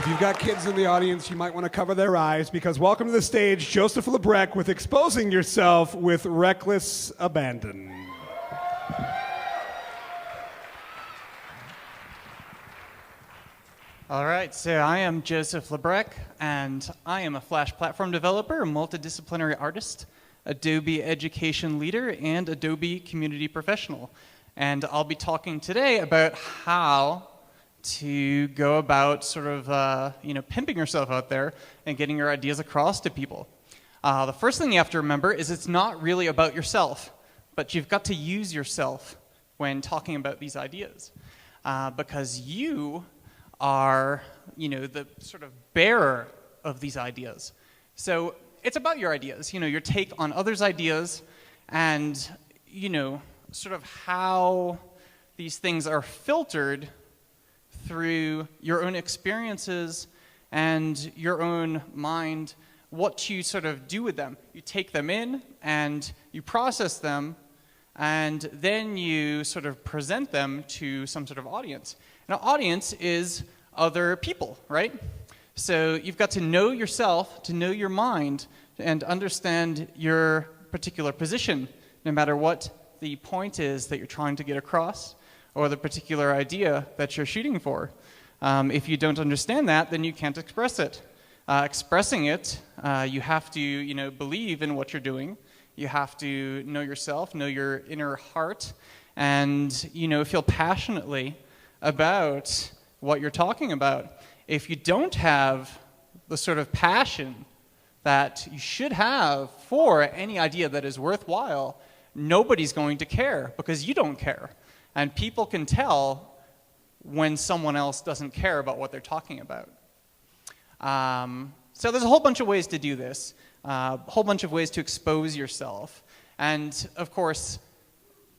you've got kids in the audience, you might want to cover their eyes, because welcome to the stage, Joseph Labrecque with Exposing Yourself with Reckless Abandon. All right, so I am Joseph Labrecque, and I am a Flash platform developer, a multidisciplinary artist, Adobe education leader, and Adobe community professional. And I'll be talking today about how to go about sort of, pimping yourself out there and getting your ideas across to people. The first thing you have to remember is it's not really about yourself, but you've got to use yourself when talking about these ideas, because you are, the sort of bearer of these ideas. So it's about your ideas, your take on others' ideas, and, sort of how these things are filtered through your own experiences and your own mind, what you sort of do with them. You take them in and you process them, and then you sort of present them to some sort of audience. And an audience is other people, right? So you've got to know yourself, to know your mind, and understand your particular position, no matter what the point is that you're trying to get across, or the particular idea that you're shooting for. If you don't understand that, then you can't express it. Expressing it, you have to, believe in what you're doing. You have to know yourself, know your inner heart, and, feel passionately about what you're talking about. If you don't have the sort of passion that you should have for any idea that is worthwhile, nobody's going to care, because you don't care. And people can tell when someone else doesn't care about what they're talking about. So there's a whole bunch of ways to do this, a whole bunch of ways to expose yourself. And of course,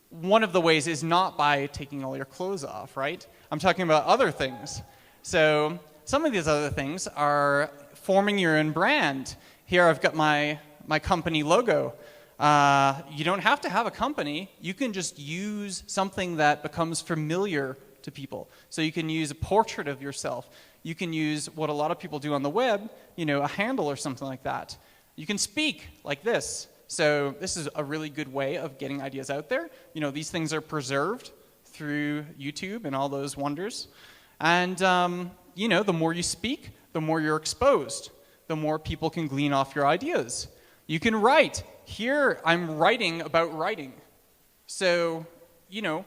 one of the ways is not by taking all your clothes off, right? I'm talking about other things. So some of these other things are forming your own brand. Here I've got my company logo. You don't have to have a company. You can just use something that becomes familiar to people. So you can use a portrait of yourself. You can use what a lot of people do on the web, a handle or something like that. You can speak like this. So this is a really good way of getting ideas out there. These things are preserved through YouTube and all those wonders. And, the more you speak, the more you're exposed. The more people can glean off your ideas. You can write. Here, I'm writing about writing. So, the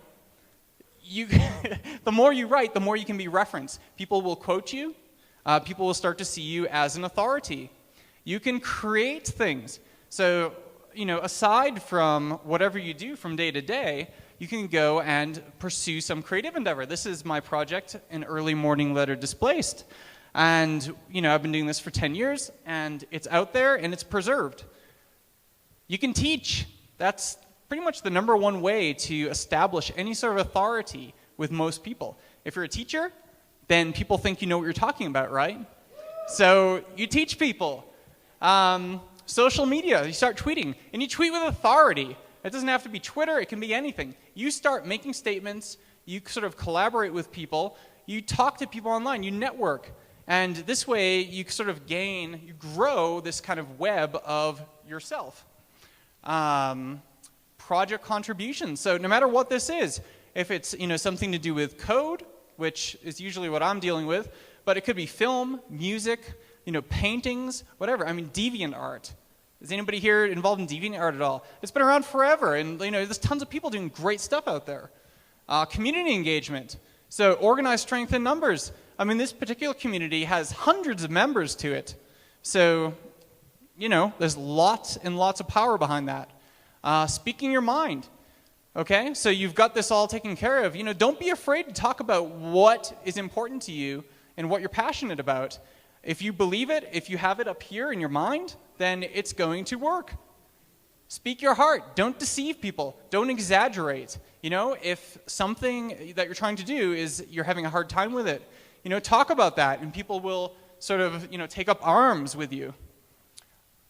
more you write, the more you can be referenced. People will quote you. People will start to see you as an authority. You can create things. So, aside from whatever you do from day to day, you can go and pursue some creative endeavor. This is my project, An Early Morning Letter Displaced. And, I've been doing this for 10 years, and it's out there, and it's preserved. You can teach. That's pretty much the number one way to establish any sort of authority with most people. If you're a teacher, then people think you know what you're talking about, right? So you teach people. Social media, you start tweeting, and you tweet with authority. It doesn't have to be Twitter, it can be anything. You start making statements, you sort of collaborate with people, you talk to people online, you network. And this way, you sort of you grow this kind of web of yourself. Project contributions. So no matter what this is, if it's something to do with code, which is usually what I'm dealing with, but it could be film, music, paintings, whatever. I mean, deviant art. Is anybody here involved in deviant art at all? It's been around forever, and there's tons of people doing great stuff out there. Community engagement. So organized strength in numbers. I mean, this particular community has hundreds of members to it. So, there's lots and lots of power behind that. Speaking your mind. Okay, so you've got this all taken care of. Don't be afraid to talk about what is important to you and what you're passionate about. If you believe it, if you have it up here in your mind, then it's going to work. Speak your heart. Don't deceive people. Don't exaggerate. If something that you're trying to do is you're having a hard time with it, talk about that, and people will sort of, take up arms with you.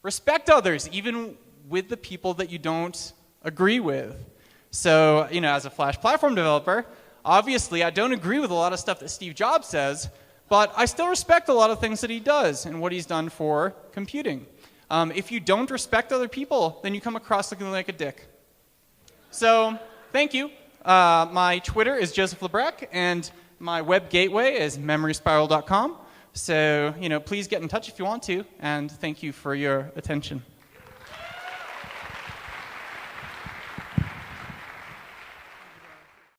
Respect others, even with the people that you don't agree with. So, as a Flash platform developer, obviously I don't agree with a lot of stuff that Steve Jobs says, but I still respect a lot of things that he does and what he's done for computing. If you don't respect other people, then you come across looking like a dick. So, thank you. My Twitter is Joseph Labrecque, and my web gateway is memoryspiral.com. So, please get in touch if you want to, and thank you for your attention.